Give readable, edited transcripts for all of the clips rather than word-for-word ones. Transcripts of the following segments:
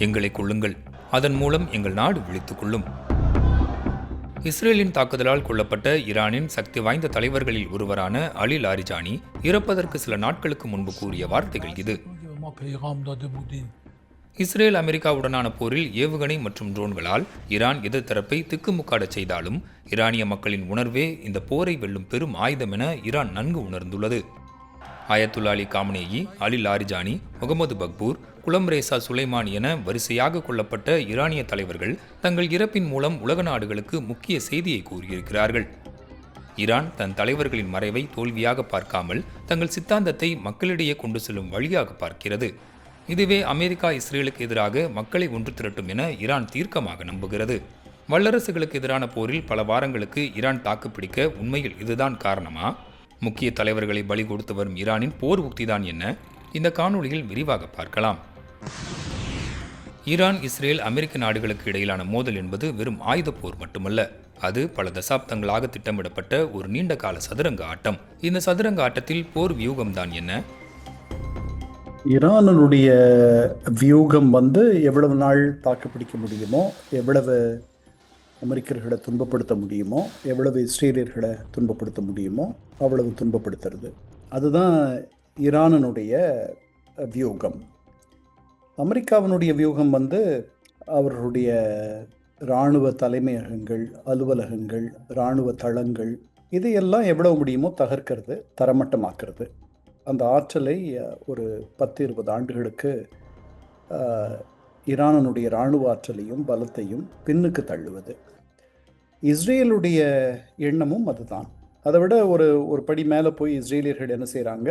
எங்களை கொள்ளுங்கள், அதன் மூலம் எங்கள் நாடு விழித்துக் கொள்ளும். இஸ்ரேலின் தாக்குதலால் கொல்லப்பட்ட ஈரானின் சக்தி வாய்ந்த தலைவர்களில் ஒருவரான அலி லாரிஜானி இறப்பதற்கு சில நாட்களுக்கு முன்பு கூறிய வார்த்தைகள் இது. இஸ்ரேல் அமெரிக்காவுடனான போரில் ஏவுகணை மற்றும் ட்ரோன்களால் ஈரான் எதிர்த்தரப்பை திக்குமுக்காடச் செய்தாலும் ஈரானிய மக்களின் உணர்வே இந்த போரை வெல்லும் பெரும் ஆயுதம் என ஈரான் நன்கு உணர்ந்துள்ளது. ஆயத்துல்லா அலி காமனேயி, அலி லாரிஜானி, முகமது பக்பூர், குலம் ரேசா சுலைமான் என வரிசையாக கொல்லப்பட்ட ஈரானிய தலைவர்கள் தங்கள் இறப்பின் மூலம் உலக நாடுகளுக்கு முக்கிய செய்தியை கூறியிருக்கிறார்கள். ஈரான் தன் தலைவர்களின் மறைவை தோல்வியாக பார்க்காமல் தங்கள் சித்தாந்தத்தை மக்களிடையே கொண்டு செல்லும் வழியாக பார்க்கிறது. இதுவே அமெரிக்கா இஸ்ரேலுக்கு எதிராக மக்களை ஒன்று திரட்டும் என ஈரான் தீர்க்கமாக நம்புகிறது. வல்லரசுகளுக்கு எதிரான போரில் பல வாரங்களுக்கு ஈரான் தாக்குப்பிடிக்க உண்மையில் இதுதான் காரணமா? முக்கிய தலைவர்களை பலி கொடுத்து வரும் ஈரானின் போர் உக்திதான் என்ன? இந்த காணொளியில் விரிவாக பார்க்கலாம். ஈரான், இஸ்ரேல், அமெரிக்க நாடுகளுக்கு இடையிலான மோதல் என்பது வெறும் ஆயுத போர் மட்டுமல்ல. அது பல தசாப்தங்களாக திட்டமிடப்பட்ட ஒரு நீண்ட கால சதுரங்க ஆட்டம். இந்த சதுரங்க ஆட்டத்தில் போர் வியூகம்தான் என்ன? ஈரானுடைய வியூகம் எவ்வளவு நாள் தாக்குப்பிடிக்க முடியுமோ, எவ்வளவு அமெரிக்கர்களை துன்பப்படுத்த முடியுமோ, எவ்வளவு இஸ்ரேலியர்களை துன்பப்படுத்த முடியுமோ அவ்வளவு துன்பப்படுத்துறது. அதுதான் ஈரானுடைய வியூகம். அமெரிக்காவினுடைய வியூகம் அவர்களுடைய இராணுவ தலைமையகங்கள், அலுவலகங்கள், இராணுவ தளங்கள், இதையெல்லாம் எவ்வளவு முடியுமோ தகர்க்கிறது, தரமட்டமாக்குறது. அந்த ஆற்றலை ஒரு 10-20 ஆண்டுகளுக்கு ஈரானுடைய இராணுவ ஆற்றலையும் பலத்தையும் பின்னுக்கு தள்ளுவது. இஸ்ரேலுடைய எண்ணமும் அதுதான். அதை விட ஒரு படி மேலே போய் இஸ்ரேலியர்கள் என்ன செய்கிறாங்க,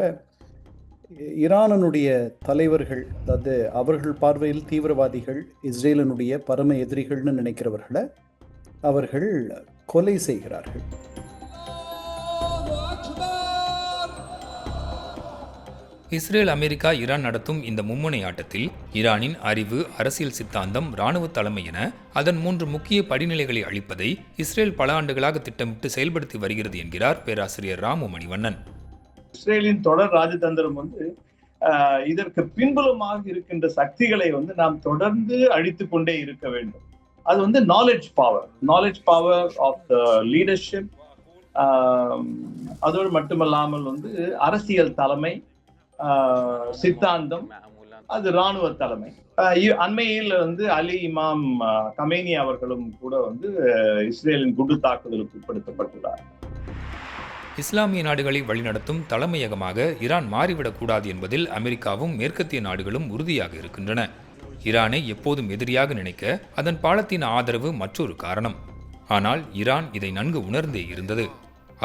ஈரானுடைய தலைவர்கள், அதாவது அவர்கள் பார்வையில் தீவிரவாதிகள், இஸ்ரேலினுடைய பரம எதிரிகள்னு நினைக்கிறவர்களை அவர்கள் கொலை செய்கிறார்கள். இஸ்ரேல், அமெரிக்கா, ஈரான் நடத்தும் இந்த மும்முனை ஆட்டத்தில் ஈரானின் அறிவு, அரசியல் சித்தாந்தம், இராணுவ தலைமை என அதன் 3 முக்கிய படிநிலைகளை அளிப்பதை இஸ்ரேல் பல ஆண்டுகளாக திட்டமிட்டு செயல்படுத்தி வருகிறது என்கிறார் பேராசிரியர் ராமு மணிவண்ணன். இஸ்ரேலின் தொடர் ராஜதந்திரம் இதற்கு பின்புலமாக இருக்கின்ற சக்திகளை நாம் தொடர்ந்து அழித்து கொண்டே இருக்க வேண்டும். அது knowledge power of the leadership. அதோடு மட்டுமல்லாமல் அரசியல் தலைமை, சித்தாந்தம், அது இராணுவ தலைமை. அண்மையில் அலி இமாம் கமேனி அவர்களும் கூட இஸ்ரேலின் குண்டு தாக்குதலுக்கு உட்படுத்தப்பட்டுள்ளார். இஸ்லாமிய நாடுகளை வழிநடத்தும் தலைமையகமாக ஈரான் மாறிவிடக்கூடாது என்பதில் அமெரிக்காவும் மேற்கத்திய நாடுகளும் உறுதியாக இருக்கின்றன. ஈரானை எப்போதும் எதிரியாக நினைக்க அதன் பாலத்தின் ஆதரவு மற்றொரு காரணம். ஆனால் ஈரான் இதை நன்கு உணர்ந்தே இருந்தது.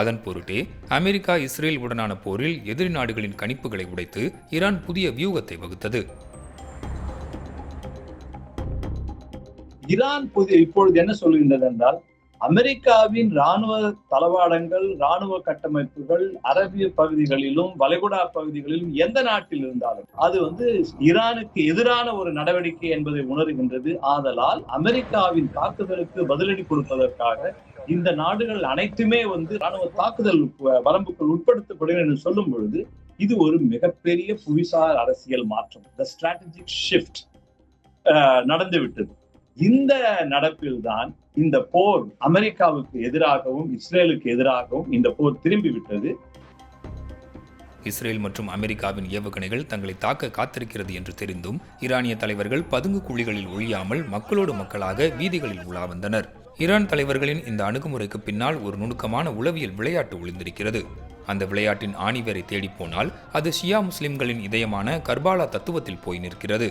அதன் பொருட்டே அமெரிக்கா, இஸ்ரேல் உடனான போரில் எதிரி நாடுகளின் கணிப்புகளை உடைத்து ஈரான் புதிய வியூகத்தை வகுத்தது. ஈரான் இப்பொழுது என்ன சொல்கின்றது என்றால், அமெரிக்காவின் இராணுவ தளவாடங்கள், இராணுவ கட்டமைப்புகள் அரபிய பகுதிகளிலும் வளைகுடா பகுதிகளிலும் எந்த நாட்டில் இருந்தாலும் அது ஈரானுக்கு எதிரான ஒரு நடவடிக்கை என்பதை உணர்கின்றது. ஆதலால் அமெரிக்காவின் தாக்குதலுக்கு பதிலடி கொடுப்பதற்காக இந்த நாடுகள் அனைத்துமே இராணுவ தாக்குதல் வரம்புக்குள் உட்படுத்தப்படும் என்று சொல்லும் பொழுது இது ஒரு மிகப்பெரிய புவிசார் அரசியல் மாற்றம், தி ஸ்ட்ராட்டஜிக் ஷிஃப்ட் நடந்துவிட்டது. இந்த நடப்பில்தான் இந்த போர் அமெரிக்காவுக்கு எதிராகவும் இஸ்ரேலுக்கு எதிராகவும் இந்த போர் திரும்பிவிட்டது. இஸ்ரேல் மற்றும் அமெரிக்காவின் ஏவுகணைகள் தங்களை தாக்க காத்திருக்கிறது என்று தெரிந்தும் ஈரானிய தலைவர்கள் பதுங்கு குழிகளில் ஒழியாமல் மக்களோடு மக்களாக வீதிகளில் உலா வந்தனர். ஈரான் தலைவர்களின் இந்த அணுகுமுறைக்கு பின்னால் ஒரு நுணுக்கமான உளவியல் விளையாட்டு ஒளிந்திருக்கிறது. அந்த விளையாட்டின் ஆணிவேரை தேடிப்போனால் அது ஷியா முஸ்லிம்களின் இதயமான கர்பாலா தத்துவத்தில் போய் நிற்கிறது.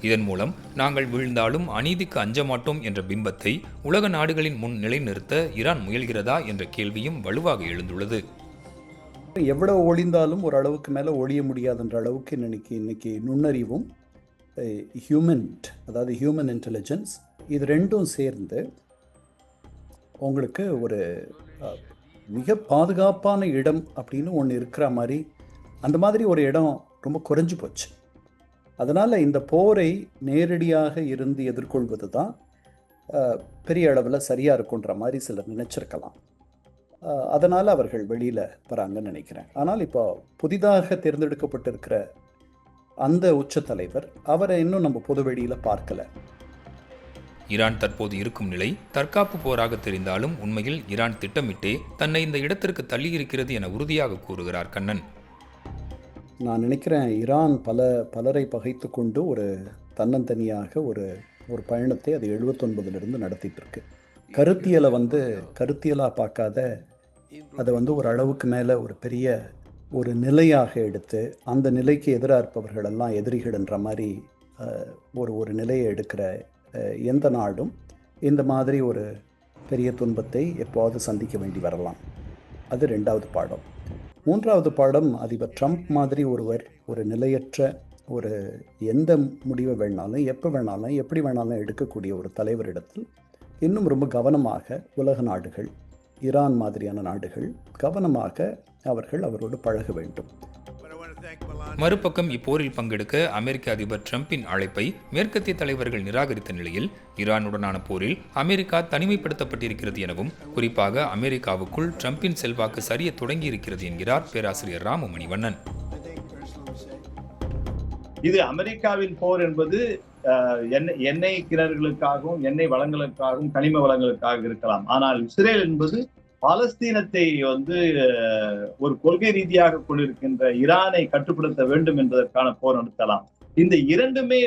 இதன் மூலம் நாங்கள் வீழ்ந்தாலும் அநீதிக்கு அஞ்ச மாட்டோம் என்ற பிம்பத்தை உலக நாடுகளின் முன் நிலைநிறுத்த ஈரான் முயல்கிறதா என்ற கேள்வியும் வலுவாக எழுந்துள்ளது. எவ்வளவு ஒளிந்தாலும் ஒரு அளவுக்கு மேலே ஒழிய முடியாதுன்ற அளவுக்கு இன்னைக்கு நுண்ணறிவும் ஹியூமன் இன்டெலிஜென்ஸ், இது ரெண்டும் சேர்ந்து உங்களுக்கு ஒரு மிக பாதுகாப்பான இடம் அப்படின்னு ஒன்று இருக்கிற மாதிரி, அந்த மாதிரி ஒரு இடம் ரொம்ப குறைஞ்சு போச்சு. அதனால் இந்த போரை நேரடியாக இருந்து எதிர்கொள்வது தான் பெரிய அளவில் சரியாக இருக்குன்ற மாதிரி சிலர் நினச்சிருக்கலாம். அதனால் அவர்கள் வெளியில் வராங்கன்னு நினைக்கிறேன். ஆனால் இப்போ புதிதாக தேர்ந்தெடுக்கப்பட்டிருக்கிற அந்த உச்ச தலைவர், அவரை இன்னும் நம்ம பொதுவெளியில் பார்க்கல. ஈரான் தற்போது இருக்கும் நிலை தற்காப்பு போராக தெரிந்தாலும் உண்மையில் ஈரான் திட்டமிட்டே தன்னை இந்த இடத்திற்கு தள்ளியிருக்கிறது என உறுதியாக கூறுகிறார் கண்ணன். நான் நினைக்கிறேன் ஈரான் பலரை பகைத்து கொண்டு ஒரு தன்னந்தனியாக ஒரு பயணத்தை அது 79லிருந்து நடத்திட்டு இருக்கு. கருத்தியலை கருத்தியலாக பார்க்காத அதை ஒரு அளவுக்கு மேலே ஒரு பெரிய ஒரு நிலையாக எடுத்து அந்த நிலைக்கு எதிராக இருப்பவர்களெல்லாம் எதிரிகள்ன்ற மாதிரி ஒரு நிலையை எடுக்கிற எந்த நாடும் இந்த மாதிரி ஒரு பெரிய துன்பத்தை எப்போது சந்திக்க வேண்டி வரலாம். அது 2வது பாடம். 3வது பாடம், அதிபர் ட்ரம்ப் மாதிரி ஒருவர் ஒரு நிலையற்ற ஒரு எந்த முடிவை வேணாலும் எப்போ வேணாலும் எப்படி வேணாலும் எடுக்கக்கூடிய ஒரு தலைவரிடத்தில் இன்னும் ரொம்ப கவனமாக உலக நாடுகள், ஈரான் மாதிரியான நாடுகள் கவனமாக அவரோடு பழக வேண்டும். மறுபக்கம் இப்போரில் பங்கெடுக்க அமெரிக்க அதிபர் ட்ரம்பின் அழைப்பை மேற்கத்திய தலைவர்கள் நிராகரித்த நிலையில் ஈரானுடனான போரில் அமெரிக்கா தனிமைப்படுத்தப்பட்டிருக்கிறது எனவும், குறிப்பாக அமெரிக்காவுக்குள் ட்ரம்பின் செல்வாக்கு சரிய தொடங்கியிருக்கிறது என்கிறார் பேராசிரியர் ராமு மணிவண்ணன். இது அமெரிக்காவின் போர் என்பது எண்ணெய் கிணறுகளுக்காகவும் எண்ணெய் வளங்களுக்காகவும் கனிம வளங்களுக்காக இருக்கலாம். ஆனால் இஸ்ரேல் என்பது பாலஸ்தீனத்தை ஒரு கொள்கை ரீதியாக கொண்டிருக்கின்ற ஈரானை கட்டுப்படுத்த வேண்டும் என்பதற்கான போர் நடத்தலாம். இந்த இரண்டுமே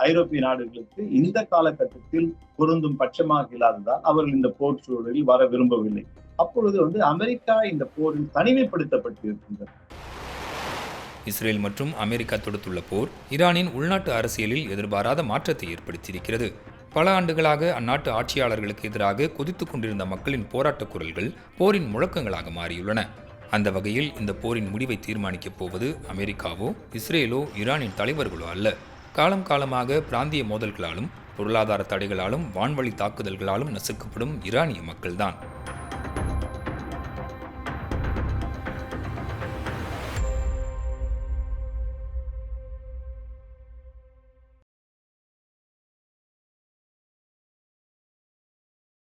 ஐரோப்பிய நாடுகளுக்கு இந்த காலகட்டத்தில் பொருந்தும் பட்சமாக இல்லாததால் அவர்கள் இந்த போர் சூழலில் வர விரும்பவில்லை. அப்பொழுது அமெரிக்கா இந்த போரில் தனிமைப்படுத்தப்பட்டிருக்கின்றது. இஸ்ரேல் மற்றும் அமெரிக்கா தொடுத்துள்ள போர் ஈரானின் உள்நாட்டு அரசியலில் எதிர்பாராத மாற்றத்தை ஏற்படுத்தியிருக்கிறது. பல ஆண்டுகளாக அந்நாட்டு ஆட்சியாளர்களுக்கு எதிராக கொதித்துக் கொண்டிருந்த மக்களின் போராட்டக் குரல்கள் போரின் முழக்கங்களாக மாறியுள்ளன. அந்த வகையில் இந்த போரின் முடிவை தீர்மானிக்கப் போவது அமெரிக்காவோ இஸ்ரேலோ ஈரானின் தலைவர்களோ அல்ல. காலமாக பிராந்திய மோதல்களாலும் பொருளாதார தடைகளாலும் வான்வழி தாக்குதல்களாலும் நசுக்கப்படும் ஈரானிய மக்கள்தான்.